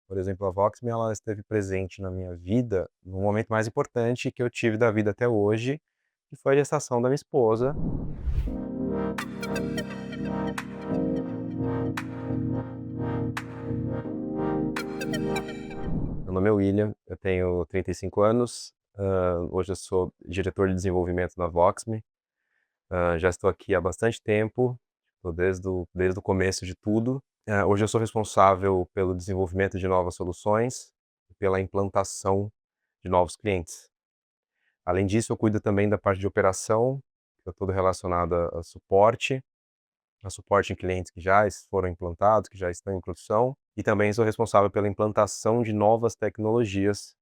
Por exemplo, a Voxme, ela esteve presente na minha vida no momento mais importante que eu tive da vida até hoje, que foi a gestação da minha esposa. Meu nome é William, eu tenho 35 anos, hoje eu sou diretor de desenvolvimento na Voxme, já estou aqui há bastante tempo, estou desde o começo de tudo. Hoje eu sou responsável pelo desenvolvimento de novas soluções e pela implantação de novos clientes. Além disso, eu cuido também da parte de operação, que é tudo relacionado a suporte em clientes que já foram implantados, que já estão em produção, e também sou responsável pela implantação de novas tecnologias,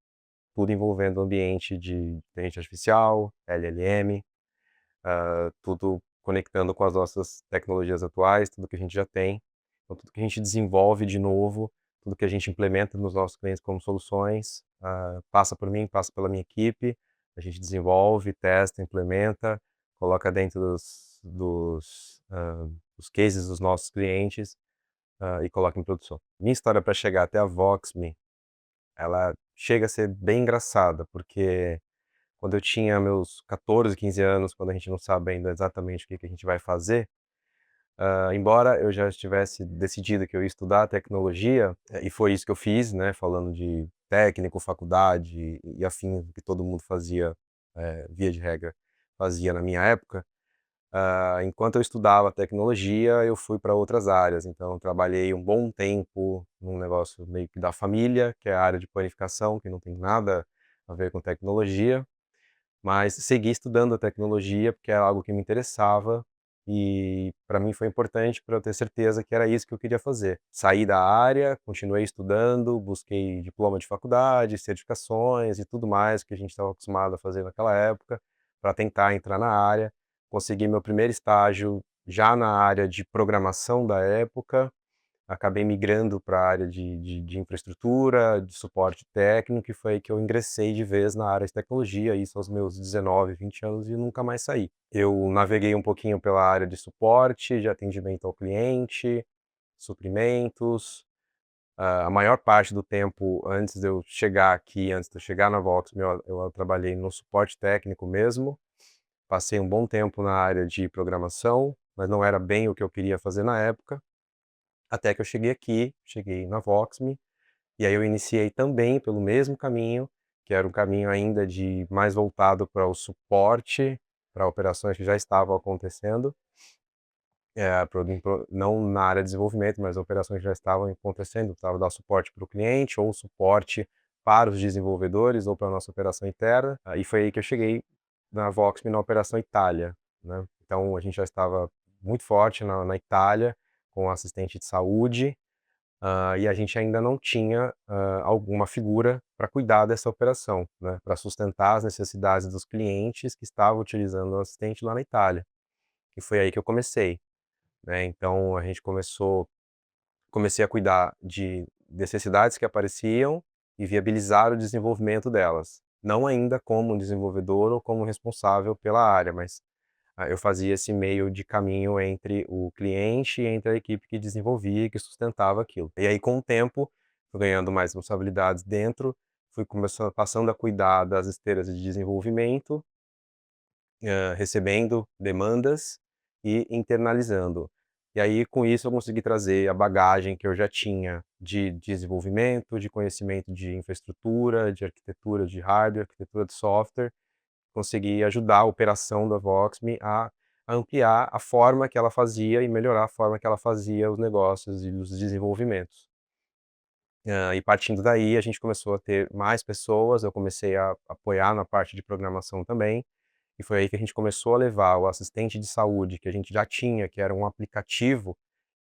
tudo envolvendo o ambiente de inteligência artificial, LLM, tudo conectando com as nossas tecnologias atuais, tudo que a gente já tem. Então, tudo que a gente desenvolve de novo, tudo que a gente implementa nos nossos clientes como soluções, passa por mim, passa pela minha equipe, a gente desenvolve, testa, implementa, coloca dentro dos cases dos nossos clientes, e coloca em produção. Minha história para chegar até a Voxme, ela chega a ser bem engraçada, porque quando eu tinha meus 14, 15 anos, quando a gente não sabe ainda exatamente o que que a gente vai fazer, embora eu já estivesse decidido que eu ia estudar tecnologia, e foi isso que eu fiz, né, falando de técnico, faculdade e afins que todo mundo fazia, via de regra, fazia na minha época. Enquanto eu estudava tecnologia, eu fui para outras áreas, então eu trabalhei um bom tempo num negócio meio que da família, que é a área de panificação, que não tem nada a ver com tecnologia. Mas segui estudando a tecnologia, porque era algo que me interessava, e para mim foi importante para eu ter certeza que era isso que eu queria fazer. Saí da área, continuei estudando, busquei diploma de faculdade, certificações e tudo mais que a gente estava acostumado a fazer naquela época, para tentar entrar na área. Consegui meu primeiro estágio já na área de programação da época, acabei migrando para a área de infraestrutura, de suporte técnico, e foi aí que eu ingressei de vez na área de tecnologia, isso aos meus 19, 20 anos, e nunca mais saí. Eu naveguei um pouquinho pela área de suporte, de atendimento ao cliente, suprimentos. A maior parte do tempo antes de eu chegar aqui, antes de eu chegar na Voxme, eu trabalhei no suporte técnico mesmo. Passei um bom tempo na área de programação, mas não era bem o que eu queria fazer na época. Até que eu cheguei aqui, cheguei na Voxme, e aí eu iniciei também pelo mesmo caminho, que era um caminho ainda de mais voltado para o suporte, para operações que já estavam acontecendo, não na área de desenvolvimento, mas operações que já estavam acontecendo, precisava dar suporte para o cliente ou suporte para os desenvolvedores ou para a nossa operação interna. Aí foi aí que eu cheguei na Voxme na operação Itália, né. Então a gente já estava muito forte na Itália, com assistente de saúde, e a gente ainda não tinha, alguma figura para cuidar dessa operação, né, para sustentar as necessidades dos clientes que estavam utilizando o assistente lá na Itália. E foi aí que eu comecei, né, então a gente comecei a cuidar de necessidades que apareciam e viabilizar o desenvolvimento delas. Não ainda como desenvolvedor ou como responsável pela área, mas eu fazia esse meio de caminho entre o cliente e entre a equipe que desenvolvia e que sustentava aquilo. E aí, com o tempo, fui ganhando mais responsabilidades dentro, fui começando passando a cuidar das esteiras de desenvolvimento, recebendo demandas e internalizando. E aí, com isso, eu consegui trazer a bagagem que eu já tinha de desenvolvimento, de conhecimento de infraestrutura, de arquitetura de hardware, arquitetura de software, consegui ajudar a operação da Voxme a ampliar a forma que ela fazia e melhorar a forma que ela fazia os negócios e os desenvolvimentos. E partindo daí, a gente começou a ter mais pessoas, eu comecei a apoiar na parte de programação também, e foi aí que a gente começou a levar o assistente de saúde que a gente já tinha, que era um aplicativo,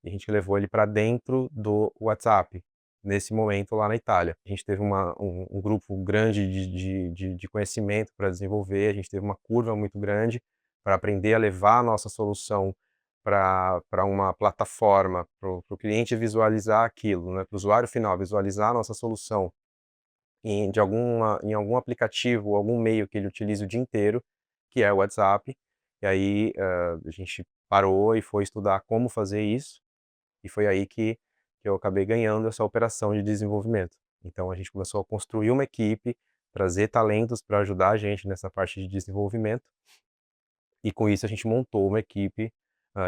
e a gente levou ele para dentro do WhatsApp, nesse momento lá na Itália. A gente teve um grupo grande de conhecimento para desenvolver, a gente teve uma curva muito grande para aprender a levar a nossa solução para uma plataforma, para o cliente visualizar aquilo, né, para o usuário final visualizar a nossa solução em algum aplicativo ou algum meio que ele utilize o dia inteiro, que é o WhatsApp. E aí, a gente parou e foi estudar como fazer isso, e foi aí que que eu acabei ganhando essa operação de desenvolvimento. Então a gente começou a construir uma equipe, trazer talentos para ajudar a gente nessa parte de desenvolvimento, e com isso a gente montou uma equipe,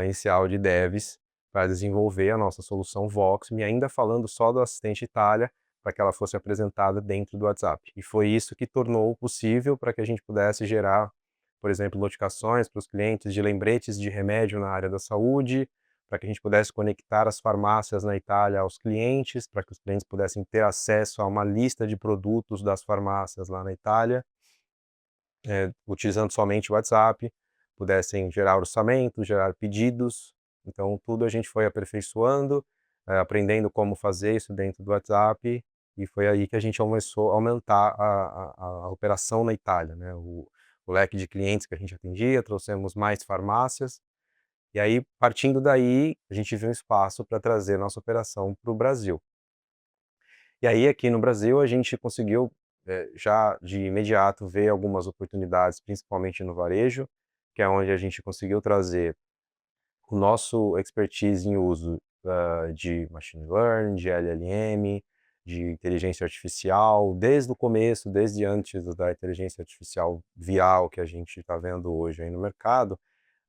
inicial de devs para desenvolver a nossa solução Voxme, ainda falando só do assistente Itália, para que ela fosse apresentada dentro do WhatsApp. E foi isso que tornou possível para que a gente pudesse gerar, por exemplo, notificações para os clientes de lembretes de remédio na área da saúde, para que a gente pudesse conectar as farmácias na Itália aos clientes, para que os clientes pudessem ter acesso a uma lista de produtos das farmácias lá na Itália, utilizando somente o WhatsApp, pudessem gerar orçamento, gerar pedidos. Então tudo a gente foi aperfeiçoando, aprendendo como fazer isso dentro do WhatsApp, e foi aí que a gente começou a aumentar a operação na Itália, né, o leque de clientes que a gente atendia, trouxemos mais farmácias, e aí partindo daí, a gente viu um espaço para trazer nossa operação para o Brasil. E aí aqui no Brasil a gente conseguiu, já de imediato ver algumas oportunidades, principalmente no varejo, que é onde a gente conseguiu trazer o nosso expertise em uso, de machine learning, de LLM, de inteligência artificial, desde o começo, desde antes da inteligência artificial viral que a gente está vendo hoje aí no mercado,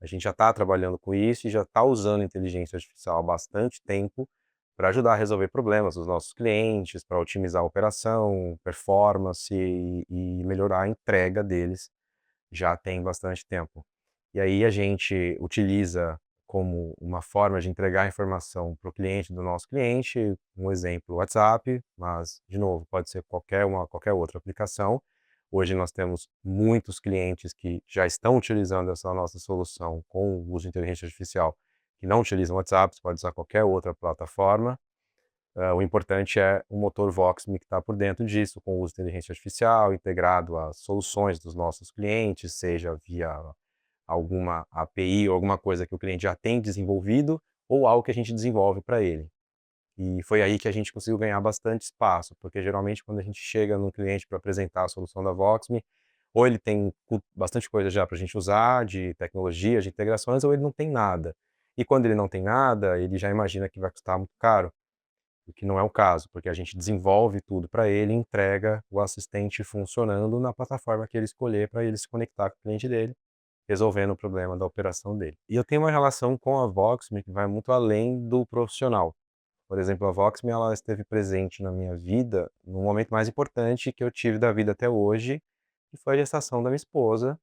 a gente já está trabalhando com isso e já está usando inteligência artificial há bastante tempo para ajudar a resolver problemas dos nossos clientes, para otimizar a operação, performance e melhorar a entrega deles, já tem bastante tempo. E aí a gente utiliza como uma forma de entregar informação para o cliente do nosso cliente, um exemplo, o WhatsApp, mas, de novo, pode ser qualquer outra aplicação. Hoje nós temos muitos clientes que já estão utilizando essa nossa solução com o uso de inteligência artificial, que não utilizam o WhatsApp, você pode usar qualquer outra plataforma. O importante é o motor Voxme que está por dentro disso, com o uso de inteligência artificial, integrado às soluções dos nossos clientes, seja via alguma API ou alguma coisa que o cliente já tem desenvolvido, ou algo que a gente desenvolve para ele. E foi aí que a gente conseguiu ganhar bastante espaço, porque geralmente quando a gente chega num cliente para apresentar a solução da Voxme, ou ele tem bastante coisa já para a gente usar, de tecnologias, de integrações, ou ele não tem nada. E quando ele não tem nada, ele já imagina que vai custar muito caro, o que não é o caso, porque a gente desenvolve tudo para ele e entrega o assistente funcionando na plataforma que ele escolher para ele se conectar com o cliente dele, resolvendo o problema da operação dele. E eu tenho uma relação com a Voxme que vai muito além do profissional. Por exemplo, a Voxme ela esteve presente na minha vida no momento mais importante que eu tive da vida até hoje, que foi a gestação da minha esposa,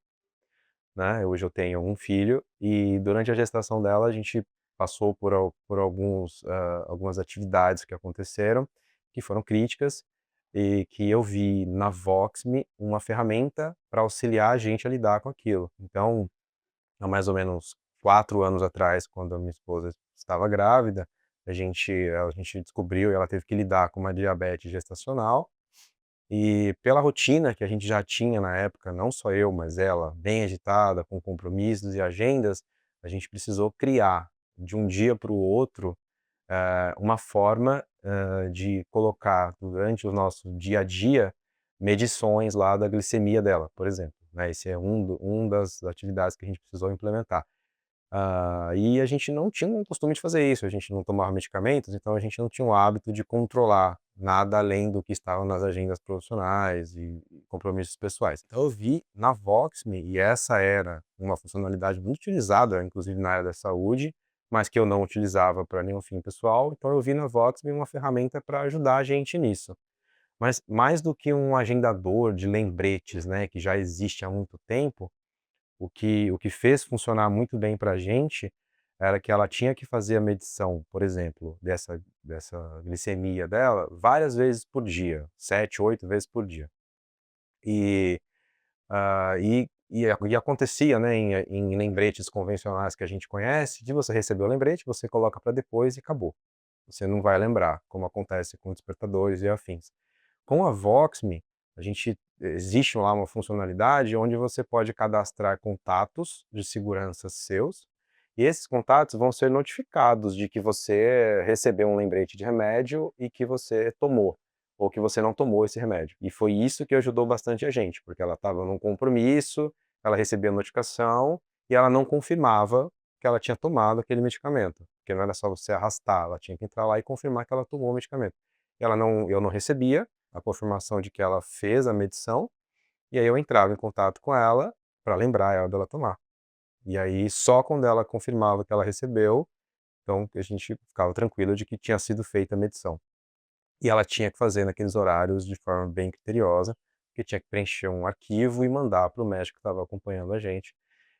né. Hoje eu tenho um filho e durante a gestação dela a gente passou por algumas atividades que aconteceram, que foram críticas, e que eu vi na Voxme uma ferramenta para auxiliar a gente a lidar com aquilo. Então, há mais ou menos 4 anos atrás, quando a minha esposa estava grávida, a gente descobriu e ela teve que lidar com uma diabetes gestacional, e pela rotina que a gente já tinha na época, não só eu, mas ela, bem agitada, com compromissos e agendas, a gente precisou criar, de um dia para o outro, uma forma, de colocar durante o nosso dia a dia, medições lá da glicemia dela, por exemplo, né, esse é um das atividades que a gente precisou implementar. E a gente não tinha o costume de fazer isso, a gente não tomava medicamentos, então a gente não tinha o hábito de controlar nada além do que estava nas agendas profissionais e compromissos pessoais. Então eu vi na Voxme, e essa era uma funcionalidade muito utilizada, inclusive na área da saúde, mas que eu não utilizava para nenhum fim pessoal, então eu vi na Voxme uma ferramenta para ajudar a gente nisso. Mas mais do que um agendador de lembretes, né, que já existe há muito tempo, o que fez funcionar muito bem para a gente, era que ela tinha que fazer a medição, por exemplo, dessa glicemia dela várias vezes por dia, 7, 8 vezes por dia. E, e acontecia, né, em lembretes convencionais que a gente conhece, de você receber o lembrete, você coloca para depois e acabou. Você não vai lembrar, como acontece com despertadores e afins. Com a Voxme, existe lá uma funcionalidade onde você pode cadastrar contatos de segurança seus, e esses contatos vão ser notificados de que você recebeu um lembrete de remédio e que você tomou, ou que você não tomou esse remédio. E foi isso que ajudou bastante a gente, porque ela estava num compromisso, ela recebia a notificação e ela não confirmava que ela tinha tomado aquele medicamento, porque não era só você arrastar, ela tinha que entrar lá e confirmar que ela tomou o medicamento. Eu não recebia a confirmação de que ela fez a medição, e aí eu entrava em contato com ela para lembrar ela dela tomar. E aí só quando ela confirmava que ela recebeu, então a gente ficava tranquilo de que tinha sido feita a medição. E ela tinha que fazer naqueles horários de forma bem criteriosa, porque tinha que preencher um arquivo e mandar para o médico que estava acompanhando a gente.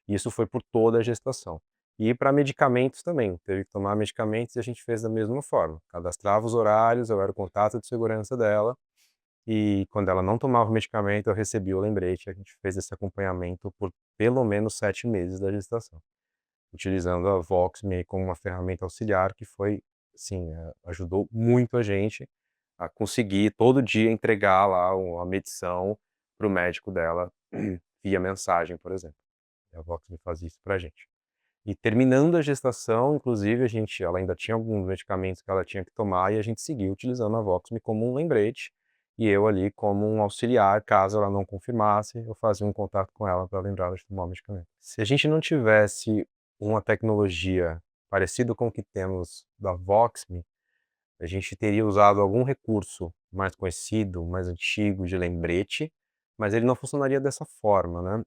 E isso foi por toda a gestação. E para medicamentos também, teve que tomar medicamentos e a gente fez da mesma forma. Cadastrava os horários, eu era o contato de segurança dela, e quando ela não tomava o medicamento, eu recebia o lembrete. A gente fez esse acompanhamento por pelo menos 7 meses da gestação, utilizando a Voxme como uma ferramenta auxiliar que foi, assim, ajudou muito a gente a conseguir todo dia entregar lá a medição para o médico dela via mensagem, por exemplo. A Voxme faz isso pra gente. E terminando a gestação, inclusive, ela ainda tinha alguns medicamentos que ela tinha que tomar e a gente seguiu utilizando a Voxme como um lembrete, e eu ali como um auxiliar, caso ela não confirmasse, eu fazia um contato com ela para lembrar ela de tomar o medicamento. Se a gente não tivesse uma tecnologia parecida com o que temos da Voxme, a gente teria usado algum recurso mais conhecido, mais antigo de lembrete, mas ele não funcionaria dessa forma, né.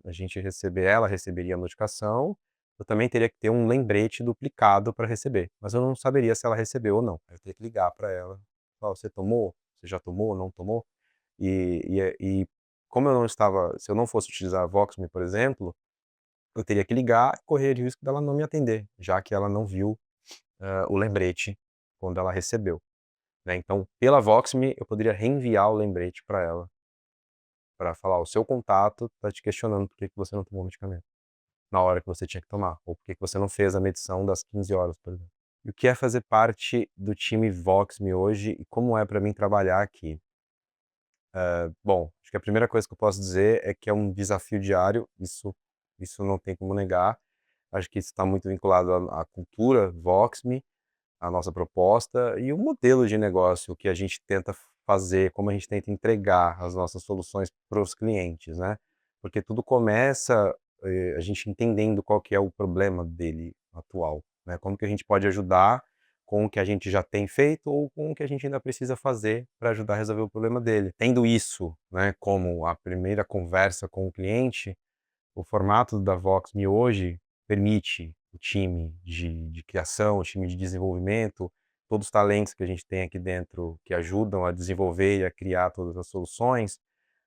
Ela receberia a notificação, eu também teria que ter um lembrete duplicado para receber, mas eu não saberia se ela recebeu ou não. Eu teria que ligar para ela, falar: "Você tomou? Você já tomou, não tomou?". E como eu não estava se eu não fosse utilizar a Voxme, por exemplo, eu teria que ligar e correr o risco dela não me atender, já que ela não viu, o lembrete quando ela recebeu. Né, então, pela Voxme, eu poderia reenviar o lembrete para ela, para falar: "O seu contato está te questionando por que que você não tomou o medicamento, na hora que você tinha que tomar, ou por que que você não fez a medição das 15 horas", por exemplo. E o que é fazer parte do time Voxme hoje e como é para mim trabalhar aqui? Bom, acho que a primeira coisa que eu posso dizer é que é um desafio diário, isso não tem como negar. Acho que isso está muito vinculado à cultura Voxme, a nossa proposta e o modelo de negócio que a gente tenta fazer, como a gente tenta entregar as nossas soluções para os clientes, né. Porque tudo começa, a gente entendendo qual que é o problema dele atual, né, como que a gente pode ajudar com o que a gente já tem feito ou com o que a gente ainda precisa fazer para ajudar a resolver o problema dele. Tendo isso, né, como a primeira conversa com o cliente, o formato da Voxme hoje permite o time de criação, o time de desenvolvimento, todos os talentos que a gente tem aqui dentro que ajudam a desenvolver e a criar todas as soluções,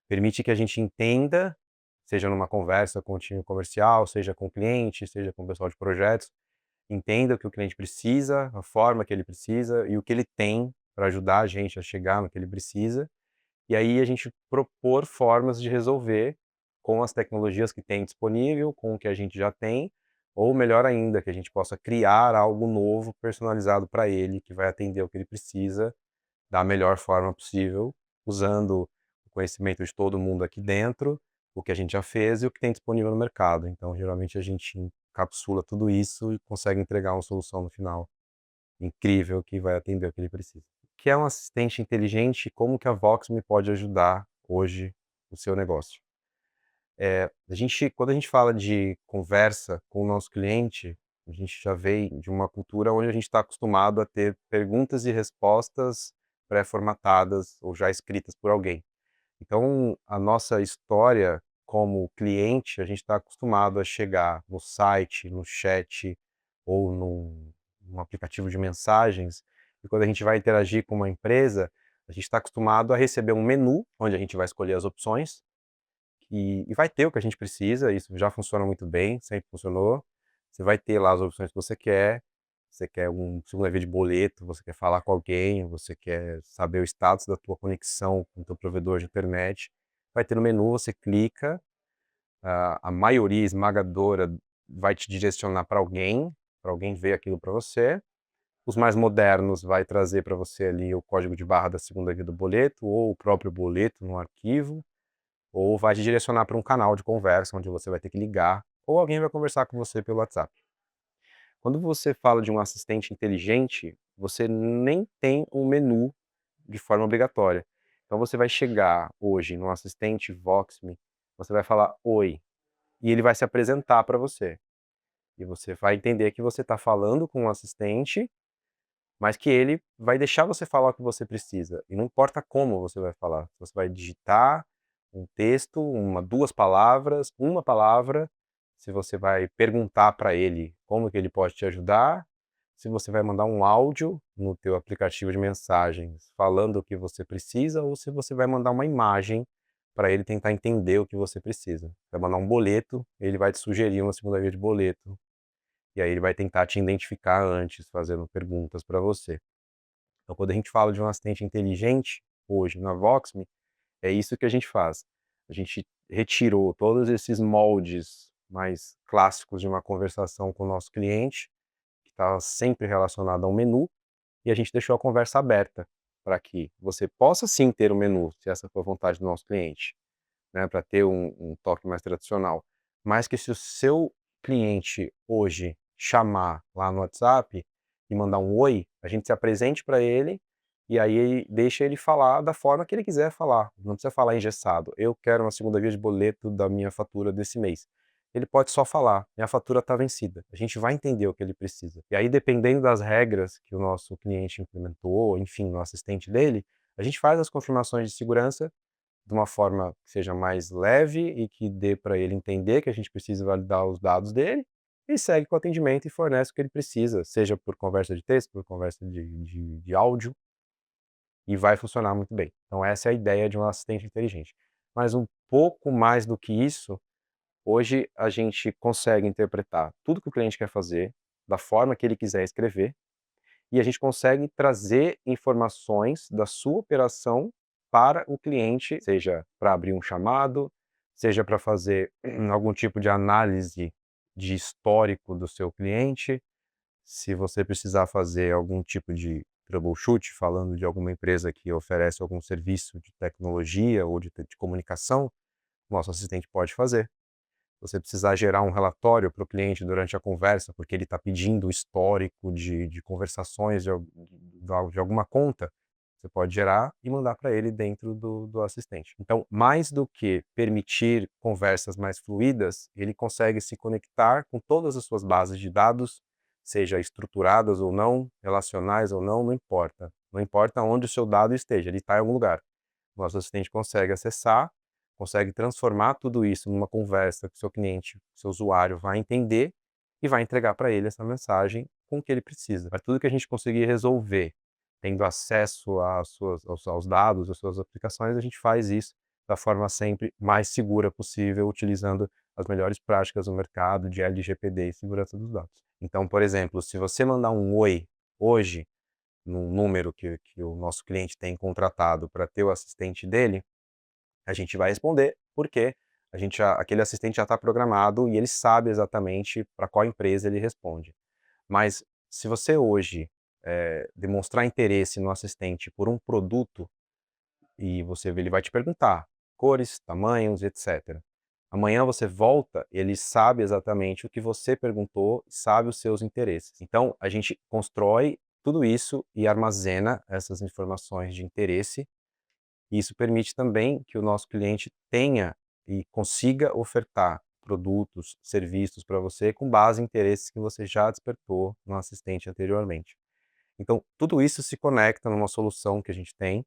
permite que a gente entenda, seja numa conversa com o time comercial, seja com o cliente, seja com o pessoal de projetos, entenda o que o cliente precisa, a forma que ele precisa e o que ele tem para ajudar a gente a chegar no que ele precisa, e aí a gente propor formas de resolver com as tecnologias que tem disponível, com o que a gente já tem, ou melhor ainda, que a gente possa criar algo novo, personalizado para ele, que vai atender o que ele precisa da melhor forma possível, usando o conhecimento de todo mundo aqui dentro, o que a gente já fez e o que tem disponível no mercado. Então, geralmente a gente encapsula tudo isso e consegue entregar uma solução no final incrível que vai atender o que ele precisa. O que é um assistente inteligente e como que a Vox me pode ajudar hoje no seu negócio? Quando a gente fala de conversa com o nosso cliente, a gente já vem de uma cultura onde a gente está acostumado a ter perguntas e respostas pré-formatadas ou já escritas por alguém. Então, a nossa história como cliente, a gente está acostumado a chegar no site, no chat ou num aplicativo de mensagens, e quando a gente vai interagir com uma empresa, a gente está acostumado a receber um menu, onde a gente vai escolher as opções, e vai ter o que a gente precisa, isso já funciona muito bem, sempre funcionou. Você vai ter lá as opções que você quer se uma via de boleto, você quer falar com alguém, você quer saber o status da tua conexão com o teu provedor de internet, vai ter no menu, você clica, a maioria esmagadora vai te direcionar para alguém ver aquilo para você. Os mais modernos vai trazer para você ali o código de barra da segunda via do boleto ou o próprio boleto no arquivo, ou vai te direcionar para um canal de conversa onde você vai ter que ligar, ou alguém vai conversar com você pelo WhatsApp. Quando você fala de um assistente inteligente, você nem tem um menu de forma obrigatória. Então você vai chegar hoje no assistente Voxme, você vai falar "oi", e ele vai se apresentar para você. E você vai entender que você está falando com um assistente, mas que ele vai deixar você falar o que você precisa. E não importa como você vai falar. Você vai digitar um texto, 2 palavras, uma palavra, se você vai perguntar para ele como que ele pode te ajudar, se você vai mandar um áudio no teu aplicativo de mensagens falando o que você precisa, ou se você vai mandar uma imagem para ele tentar entender o que você precisa. Vai mandar um boleto, ele vai te sugerir uma segunda via de boleto. E aí ele vai tentar te identificar antes, fazendo perguntas para você. Então, quando a gente fala de um assistente inteligente, hoje na Voxme, é isso que a gente faz. A gente retirou todos esses moldes mais clássicos de uma conversação com o nosso cliente, que estava sempre relacionado ao menu, e a gente deixou a conversa aberta para que você possa sim ter o menu, se essa for a vontade do nosso cliente, né, para ter um toque mais tradicional. Mas que se o seu cliente hoje chamar lá no WhatsApp e mandar um oi, a gente se apresente para ele e aí deixa ele falar da forma que ele quiser falar. Não precisa falar engessado. Eu quero uma segunda via de boleto da minha fatura desse mês. Ele pode só falar, minha fatura está vencida. A gente vai entender o que ele precisa. E aí, dependendo das regras que o nosso cliente implementou, enfim, o assistente dele, a gente faz as confirmações de segurança de uma forma que seja mais leve e que dê para ele entender que a gente precisa validar os dados dele, e segue com o atendimento e fornece o que ele precisa, seja por conversa de texto, por conversa de áudio, e vai funcionar muito bem. Então essa é a ideia de um assistente inteligente. Mas um pouco mais do que isso, hoje a gente consegue interpretar tudo que o cliente quer fazer, da forma que ele quiser escrever, e a gente consegue trazer informações da sua operação para o cliente, seja para abrir um chamado, seja para fazer algum tipo de análise de histórico do seu cliente, se você precisar fazer algum tipo de troubleshoot, falando de alguma empresa que oferece algum serviço de tecnologia ou de comunicação, nosso assistente pode fazer. Se você precisar gerar um relatório para o cliente durante a conversa, porque ele está pedindo o histórico de conversações de alguma conta, você pode gerar e mandar para ele dentro do assistente. Então, mais do que permitir conversas mais fluídas, ele consegue se conectar com todas as suas bases de dados, seja estruturadas ou não, relacionais ou não, não importa. Não importa onde o seu dado esteja, ele está em algum lugar. O nosso assistente consegue acessar, consegue transformar tudo isso numa conversa que o seu cliente, o seu usuário vai entender e vai entregar para ele essa mensagem com o que ele precisa. Para tudo que a gente conseguir resolver, tendo acesso aos dados, às suas aplicações, a gente faz isso da forma sempre mais segura possível, utilizando as melhores práticas do mercado de LGPD e segurança dos dados. Então, por exemplo, se você mandar um oi hoje, num número que o nosso cliente tem contratado para ter o assistente dele, a gente vai responder, porque aquele assistente já está programado e ele sabe exatamente para qual empresa ele responde. Mas se você hoje demonstrar interesse no assistente por um produto, e ele vai te perguntar cores, tamanhos, etc. Amanhã você volta, ele sabe exatamente o que você perguntou, sabe os seus interesses. Então, a gente constrói tudo isso e armazena essas informações de interesse, e isso permite também que o nosso cliente tenha e consiga ofertar produtos, serviços para você com base em interesses que você já despertou no assistente anteriormente. Então, tudo isso se conecta numa solução que a gente tem,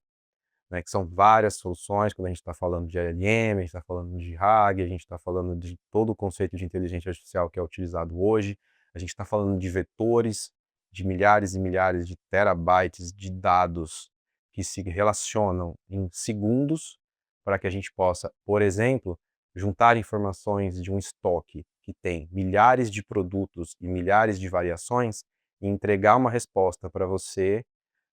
né, que são várias soluções, quando a gente está falando de LLM, a gente está falando de RAG, a gente está falando de todo o conceito de inteligência artificial que é utilizado hoje, a gente está falando de vetores, de milhares e milhares de terabytes de dados que se relacionam em segundos para que a gente possa, por exemplo, juntar informações de um estoque que tem milhares de produtos e milhares de variações e entregar uma resposta para você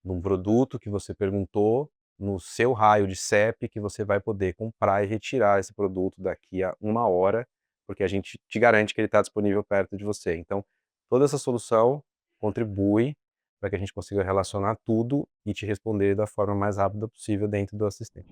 num produto que você perguntou, no seu raio de CEP, que você vai poder comprar e retirar esse produto daqui a 1 hora, porque a gente te garante que ele está disponível perto de você. Então, toda essa solução contribui para que a gente consiga relacionar tudo e te responder da forma mais rápida possível dentro do assistente.